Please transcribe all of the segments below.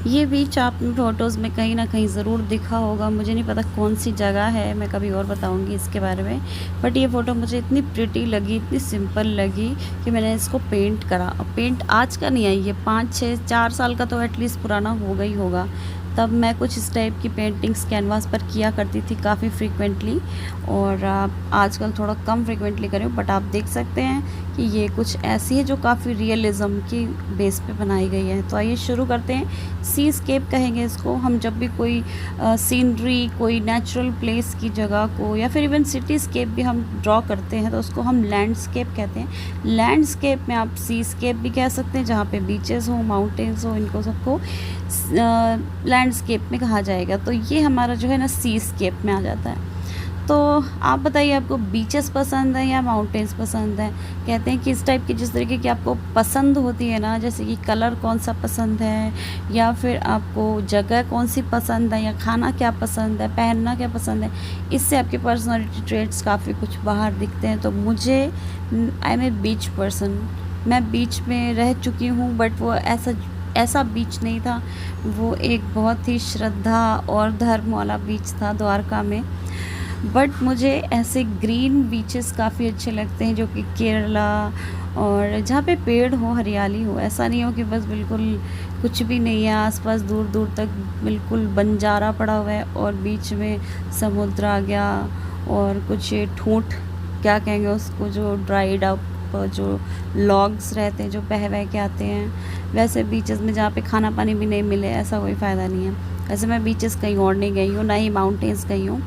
ये बीच आपने फ़ोटोज़ में कहीं न कहीं ज़रूर दिखा होगा, मुझे नहीं पता कौन-सी जगह है, मैं कभी और बताऊँगी इसके बारे में। बट ये फ़ोटो मुझे इतनी प्रिटी लगी, इतनी सिंपल लगी कि मैंने इसको पेंट करा। पेंट आज का नहीं है, ये 5, 6, 4 साल का तो एटलीस्ट पुराना होगा ही होगा। तब मैं कुछ इस टाइप की पेंटिंग्स कैनवास पर किया करती थी काफ़ी फ्रीक्वेंटली, और आजकल थोड़ा कम फ्रीक्वेंटली कर रही हूँ। बट आप देख सकते हैं कि ये कुछ ऐसी है जो काफ़ी रियलिज़्म की बेस पे बनाई गई है। तो आइए शुरू करते हैं। सीस्केप कहेंगे इसको हम जब भी कोई सीनरी, कोई नेचुरल प्लेस की जगह को, या फिर इवन सिटीस्केप भी हम ड्रॉ करते हैं तो उसको हम लैंडस्केप कहते हैं। लैंडस्केप में आप सीस्केप भी कह सकते हैं, जहाँ पे बीचेस हो, माउंटेन्स हो, इनको सबको लैंडस्केप में कहा जाएगा। तो ये हमारा जो है ना सीस्केप में आ जाता है। तो आप बताइए, आपको बीचेस पसंद है या माउंटेन्स पसंद है? कहते हैं कि इस टाइप की जिस तरीके की आपको पसंद होती है ना, जैसे कि कलर कौन सा पसंद है, या फिर आपको जगह कौन सी पसंद है, या खाना क्या पसंद है, पहनना क्या पसंद है, इससे आपके पर्सनालिटी ट्रेट्स काफ़ी कुछ बाहर दिखते हैं। तो मुझे, I M A beach person, मैं बीच में रह चुकी हूँ, बट वो ऐसा ऐसा बीच नहीं था। वो एक बहुत ही श्रद्धा और धर्म वाला बीच था द्वारका में। बट मुझे ऐसे ग्रीन बीचेस काफ़ी अच्छे लगते हैं, जो कि केरला, और जहाँ पे पेड़ हो, हरियाली हो। ऐसा नहीं हो कि बस बिल्कुल कुछ भी नहीं है आसपास, दूर दूर तक बिल्कुल बंजारा पड़ा हुआ है और बीच में समुद्र आ गया, और कुछ ये ठूंठ, क्या कहेंगे उसको, जो ड्राइड अप जो लॉग्स रहते हैं जो बह बह के आते हैं, वैसे बीचेस में जहाँ पे खाना पानी भी नहीं मिले, ऐसा कोई फ़ायदा नहीं है। वैसे मैं बीचेस कहीं और नहीं गई हूँ, ना ही माउंटेन्स गई हूँ,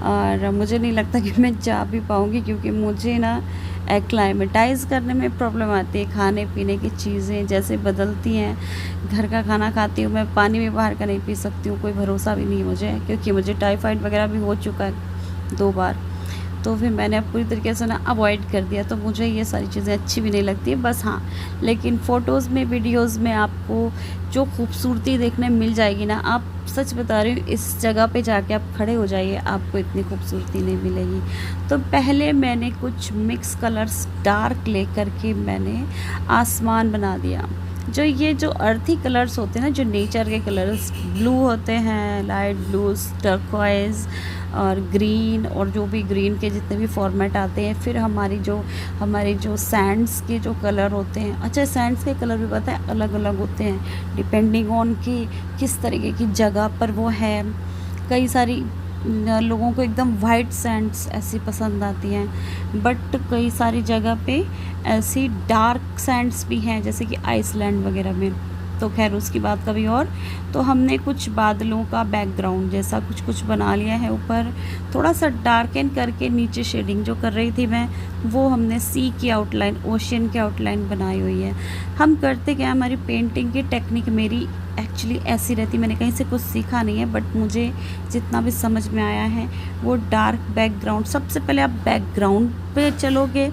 और मुझे नहीं लगता कि मैं जा भी पाऊँगी, क्योंकि मुझे ना एक्लाइमेटाइज़ करने में प्रॉब्लम आती है। खाने पीने की चीज़ें जैसे बदलती हैं, घर का खाना खाती हूँ मैं, पानी भी बाहर का नहीं पी सकती हूँ, कोई भरोसा भी नहीं है मुझे, क्योंकि मुझे टाइफाइड वगैरह भी हो चुका है 2 बार। तो फिर मैंने अब पूरी तरीके से ना अवॉइड कर दिया, तो मुझे ये सारी चीज़ें अच्छी भी नहीं लगती हैं। बस हाँ, लेकिन फ़ोटोज़ में, वीडियोज़ में आपको जो खूबसूरती देखने मिल जाएगी ना, आप, सच बता रही हूँ, इस जगह पे जाके आप खड़े हो जाइए, आपको इतनी खूबसूरती नहीं मिलेगी। तो पहले मैंने कुछ मिक्स कलर्स डार्क लेकर के मैंने आसमान बना दिया। जो अर्थी कलर्स होते हैं ना, जो नेचर के कलर्स, ब्लू होते हैं, लाइट ब्लूज़, टर्कोइज़ और ग्रीन, और जो भी ग्रीन के जितने भी फॉर्मेट आते हैं। फिर हमारे जो सैंड्स के जो कलर होते हैं, अच्छा सैंड्स के कलर भी पता है अलग अलग होते हैं, डिपेंडिंग ऑन कि किस तरीके की जगह पर वो है। कई सारी लोगों को एकदम वाइट सैंड्स ऐसी पसंद आती हैं, बट कई सारी जगह पे ऐसी डार्क सैंड्स भी हैं, जैसे कि आइसलैंड वगैरह में। तो खैर उसकी बात कभी और। तो हमने कुछ बादलों का बैकग्राउंड जैसा कुछ कुछ बना लिया है ऊपर, थोड़ा सा डार्कन करके नीचे शेडिंग जो कर रही थी मैं, वो हमने सी की आउटलाइन, ओशियन की आउटलाइन बनाई हुई है। हम करते क्या, हमारी पेंटिंग की टेक्निक मेरी एक्चुअली ऐसी रहती, मैंने कहीं से कुछ सीखा नहीं है, बट मुझे जितना भी समझ में आया है वो डार्क बैकग्राउंड, सबसे पहले आप बैकग्राउंड पे चलोगे,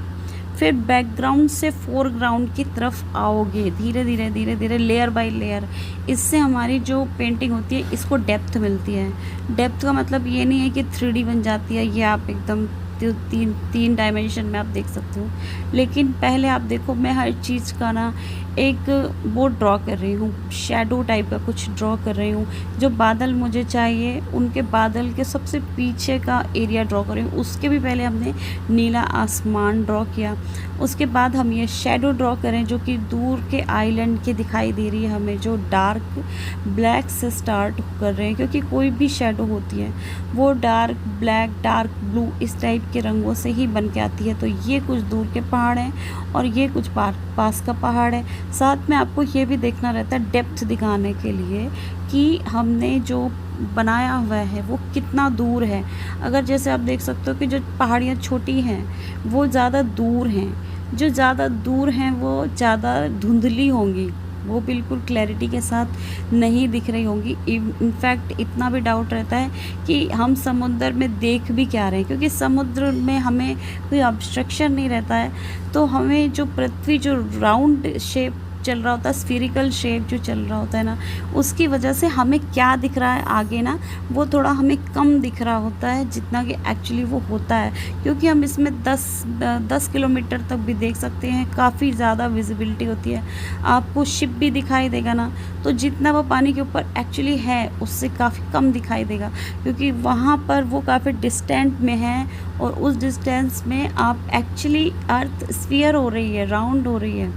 फिर बैकग्राउंड से फोरग्राउंड की तरफ आओगे, धीरे धीरे धीरे धीरे, लेयर बाय लेयर। इससे हमारी जो पेंटिंग होती है, इसको डेप्थ मिलती है। डेप्थ का मतलब ये नहीं है कि 3D बन जाती है, ये आप एकदम तीन डायमेंशन में आप देख सकते हो। लेकिन पहले आप देखो, मैं हर चीज़ का ना एक वो ड्रॉ कर रही हूँ, शैडो टाइप का कुछ ड्रॉ कर रही हूँ। जो बादल मुझे चाहिए, उनके बादल के सबसे पीछे का एरिया ड्रॉ कर रही हूँ। उसके भी पहले हमने नीला आसमान ड्रॉ किया, उसके बाद हम ये शैडो ड्रॉ करें, जो कि दूर के आइलैंड की दिखाई दे रही है हमें, जो डार्क ब्लैक से स्टार्ट कर रहे हैं, क्योंकि कोई भी शैडो होती है वो डार्क ब्लैक, डार्क ब्लू, इस टाइप के रंगों से ही बन के आती है। तो ये कुछ दूर के पहाड़ हैं और ये कुछ पास का पहाड़ है। साथ में आपको ये भी देखना रहता है डेप्थ दिखाने के लिए कि हमने जो बनाया हुआ है वो कितना दूर है। अगर जैसे आप देख सकते हो कि जो पहाड़ियाँ छोटी हैं वो ज़्यादा दूर हैं, जो ज़्यादा दूर हैं वो ज़्यादा धुंधली होंगी, वो बिल्कुल क्लैरिटी के साथ नहीं दिख रही होंगी। इनफैक्ट इतना भी डाउट रहता है कि हम समुद्र में देख भी क्या रहे हैं, क्योंकि समुद्र में हमें कोई ऑब्स्ट्रक्शन नहीं रहता है। तो हमें जो पृथ्वी जो राउंड शेप चल रहा होता है, स्फीरिकल शेप जो चल रहा होता है ना, उसकी वजह से हमें क्या दिख रहा है आगे ना, वो थोड़ा हमें कम दिख रहा होता है जितना कि एक्चुअली वो होता है, क्योंकि हम इसमें 10 किलोमीटर तक भी देख सकते हैं, काफ़ी ज़्यादा विजिबिलिटी होती है। आपको शिप भी दिखाई देगा ना, तो जितना वो पानी के ऊपर एक्चुअली है उससे काफ़ी कम दिखाई देगा, क्योंकि वहाँ पर वो काफ़ी डिस्टेंट में है और उस डिस्टेंस में आप एक्चुअली अर्थ स्फीयर हो रही है, राउंड हो रही है,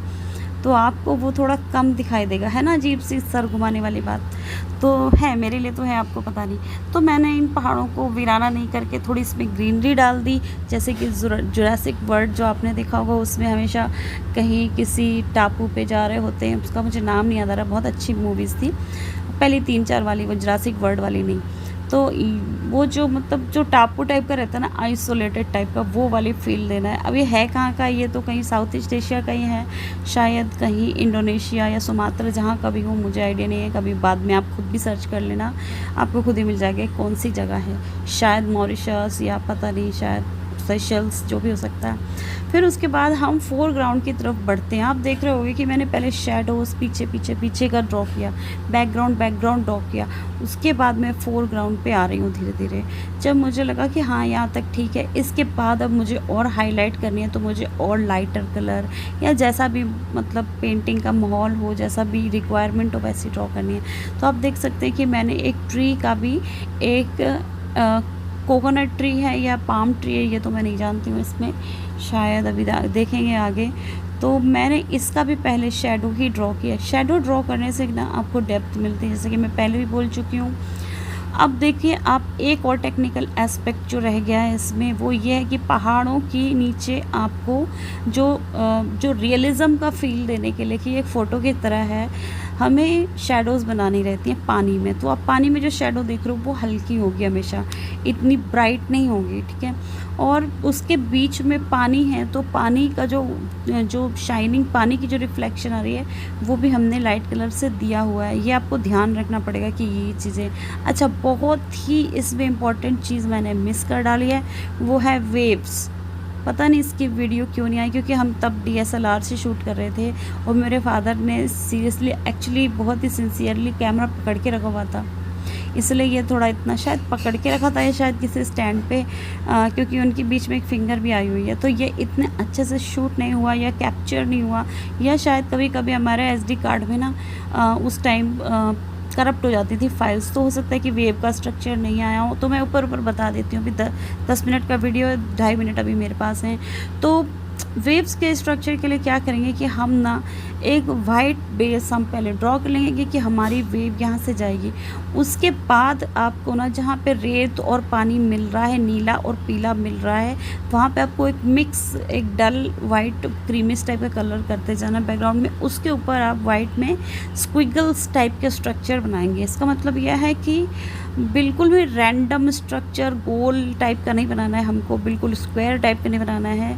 तो आपको वो थोड़ा कम दिखाई देगा, है ना, अजीब सी सर घुमाने वाली बात तो है, मेरे लिए तो है, आपको पता नहीं। तो मैंने इन पहाड़ों को वीराना नहीं करके थोड़ी इसमें ग्रीनरी डाल दी, जैसे कि जुरासिक वर्ल्ड जो आपने देखा होगा, उसमें हमेशा कहीं किसी टापू पे जा रहे होते हैं, उसका मुझे नाम नहीं याद आ रहा, बहुत अच्छी मूवीज़ थी पहली 3-4 वाली, वो जुरासिक वर्ल्ड वाली नहीं। तो वो जो मतलब जो टापू टाइप का रहता है ना, आइसोलेटेड टाइप का, वो वाली फील देना है। अब ये है कहाँ का, ये तो कहीं साउथ ईस्ट एशिया का ही है, शायद कहीं इंडोनेशिया या सुमात्रा, जहाँ का भी हो मुझे आइडिया नहीं है, कभी बाद में आप खुद भी सर्च कर लेना, आपको खुद ही मिल जाएगा कौन सी जगह है, शायद मॉरिशस या पता नहीं, शायद सेशल्स, जो भी हो सकता है। फिर उसके बाद हम फोरग्राउंड की तरफ बढ़ते हैं। आप देख रहे होंगे कि मैंने पहले शेडोज़ पीछे का ड्रॉ किया, बैकग्राउंड ड्रॉ किया, उसके बाद मैं फोरग्राउंड पे आ रही हूँ धीरे धीरे। जब मुझे लगा कि हाँ यहाँ तक ठीक है, इसके बाद अब मुझे और हाईलाइट करनी है, तो मुझे और लाइटर कलर या जैसा भी मतलब पेंटिंग का माहौल हो, जैसा भी रिक्वायरमेंट हो, वैसी ड्रॉ करनी है। तो आप देख सकते हैं कि मैंने एक ट्री का भी एक कोकोनट ट्री है या पाम ट्री है, ये तो मैं नहीं जानती हूँ, इसमें शायद अभी देखेंगे आगे। तो मैंने इसका भी पहले शेडो ही ड्रॉ किया। शेडो ड्रॉ करने से ना आपको डेप्थ मिलती है, जैसे कि मैं पहले भी बोल चुकी हूँ। अब देखिए आप, एक और टेक्निकल एस्पेक्ट जो रह गया है इसमें, वो ये है कि पहाड़ों के नीचे आपको जो रियलिज़म का फील देने के लिए कि एक फ़ोटो की तरह है, हमें शैडोज़ बनानी रहती हैं पानी में। तो आप पानी में जो शैडो देख रहे हो वो हल्की होगी हमेशा, इतनी ब्राइट नहीं होगी, ठीक है। और उसके बीच में पानी है, तो पानी का जो शाइनिंग, पानी की जो रिफ्लेक्शन आ रही है, वो भी हमने लाइट कलर से दिया हुआ है। ये आपको ध्यान रखना पड़ेगा कि ये चीज़ें। अच्छा, बहुत ही इसमें इम्पॉर्टेंट चीज़ मैंने मिस कर डाली है, वो है वेव्स। पता नहीं इसकी वीडियो क्यों नहीं आई, क्योंकि हम तब DSLR से शूट कर रहे थे और मेरे फादर ने सीरियसली एक्चुअली बहुत ही सिंसियरली कैमरा पकड़ के रखा हुआ था, इसलिए ये थोड़ा इतना शायद पकड़ के रखा था या शायद किसी स्टैंड पे, क्योंकि उनकी बीच में एक फिंगर भी आई हुई है, तो ये इतने अच्छे से शूट नहीं हुआ या कैप्चर नहीं हुआ, या शायद कभी कभी हमारे SD कार्ड में ना उस टाइम करप्ट हो जाती थी फाइल्स, तो हो सकता है कि वेव का स्ट्रक्चर नहीं आया हो। तो मैं ऊपर बता देती हूँ, अभी 10 मिनट का वीडियो है, 2.5 मिनट अभी मेरे पास हैं। तो वेव्स के स्ट्रक्चर के लिए क्या करेंगे कि हम ना एक वाइट बेस हम पहले ड्रॉ कर लेंगे कि हमारी वेव यहाँ से जाएगी। उसके बाद आपको ना जहाँ पे रेत और पानी मिल रहा है, नीला और पीला मिल रहा है, वहाँ पे आपको एक मिक्स, एक डल वाइट क्रीमिश टाइप का कलर करते जाना बैकग्राउंड में। उसके ऊपर आप वाइट में स्क्विगल्स टाइप के स्ट्रक्चर बनाएंगे। इसका मतलब यह है कि बिल्कुल भी रैंडम स्ट्रक्चर गोल टाइप का नहीं बनाना है हमको, बिल्कुल स्क्वायर टाइप का नहीं बनाना है,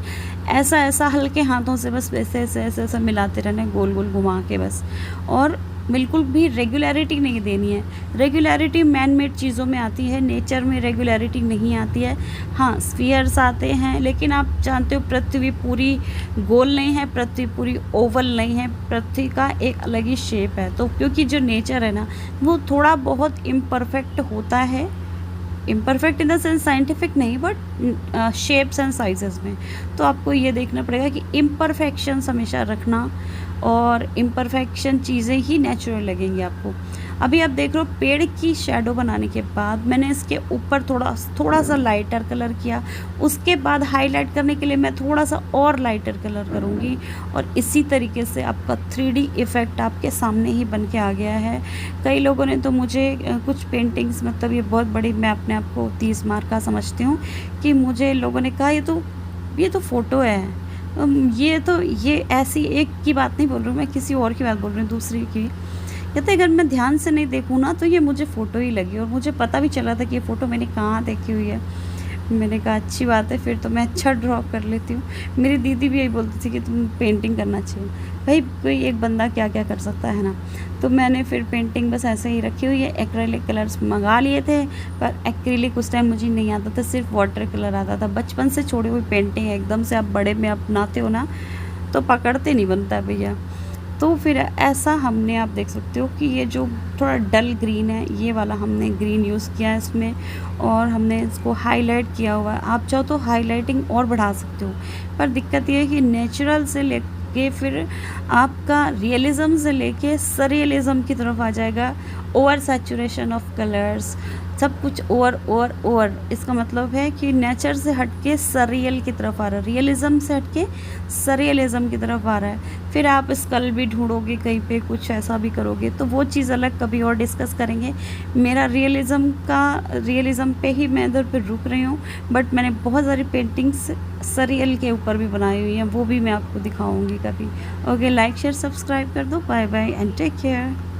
ऐसा हल्के हाथों से बस ऐसे मिलाते रहना है, गोल गोल घुमा के बस। और बिल्कुल भी रेगुलरिटी नहीं देनी है। रेगुलरिटी मैन मेड चीज़ों में आती है, नेचर में रेगुलरिटी नहीं आती है। हाँ, स्फीयर्स आते हैं, लेकिन आप जानते हो पृथ्वी पूरी गोल नहीं है, पृथ्वी पूरी ओवल नहीं है, पृथ्वी का एक अलग ही शेप है। तो क्योंकि जो नेचर है ना, वो थोड़ा बहुत इम्परफेक्ट होता है, imperfect in the sense scientific नहीं, बट शेप्स एंड साइजेस में। तो आपको ये देखना पड़ेगा कि इम्परफेक्शंस हमेशा रखना, और इम्परफेक्शन चीज़ें ही नेचुरल लगेंगी आपको। अभी आप देख रहे हो पेड़ की शैडो बनाने के बाद मैंने इसके ऊपर थोड़ा सा लाइटर कलर किया। उसके बाद हाईलाइट करने के लिए मैं थोड़ा सा और लाइटर कलर करूँगी, और इसी तरीके से आपका 3D इफ़ेक्ट आपके सामने ही बन के आ गया है। कई लोगों ने तो मुझे कुछ पेंटिंग्स, मतलब ये बहुत बड़ी, मैं अपने आप को 30 मार्क का समझती हूँ, कि मुझे लोगों ने कहा ये तो फ़ोटो है, ये ऐसी एक की बात नहीं बोल रही हूँ मैं, किसी और की बात बोल रही हूँ, दूसरी की। कहते अगर मैं ध्यान से नहीं देखूँ ना, तो ये मुझे फ़ोटो ही लगी, और मुझे पता भी चला था कि ये फ़ोटो मैंने कहाँ देखी हुई है। मैंने कहा अच्छी बात है, फिर तो मैं अच्छा ड्रॉ कर लेती हूँ। मेरी दीदी भी यही बोलती थी कि तुम पेंटिंग करना चाहिए। भाई कोई एक बंदा क्या क्या कर सकता है ना। तो मैंने फिर पेंटिंग बस ऐसे ही रखी हुई है। एक्रेलिक कलर्स मंगा लिए थे, पर एक्रेलिक उस टाइम मुझे नहीं आता था, सिर्फ वाटर कलर आता था। बचपन से छोड़ी हुई पेंटिंग है, एकदम से आप बड़े में अपनाते हो ना, तो पकड़ते नहीं बनता है भैया। तो फिर ऐसा हमने आप देख सकते हो कि ये जो थोड़ा डल ग्रीन है, ये वाला हमने ग्रीन यूज़ किया है इसमें, और हमने इसको हाईलाइट किया हुआ है। आप चाहो तो हाईलाइटिंग और बढ़ा सकते हो, पर दिक्कत ये है कि नेचुरल से लेके फिर आपका रियलिज़्म से लेके सरियलिज़्म की तरफ आ जाएगा। ओवर सैचुरेशन ऑफ कलर्स, सब कुछ ओवर इसका मतलब है कि नेचर से हट के सरियल की तरफ आ रहा है, रियलिज़्म से हट के सरियलिज़्म की तरफ आ रहा है। फिर आप स्कल भी ढूंढोगे कहीं पे, कुछ ऐसा भी करोगे, तो वो चीज़ अलग कभी और डिस्कस करेंगे। मेरा रियलिज़्म पे ही मैं इधर पे रुक रही हूँ, बट मैंने बहुत सारी पेंटिंग्स सरियल के ऊपर भी बनाई हुई हैं, वो भी मैं आपको दिखाऊंगी कभी। ओके, लाइक शेयर सब्सक्राइब कर दो। Bye bye and take care.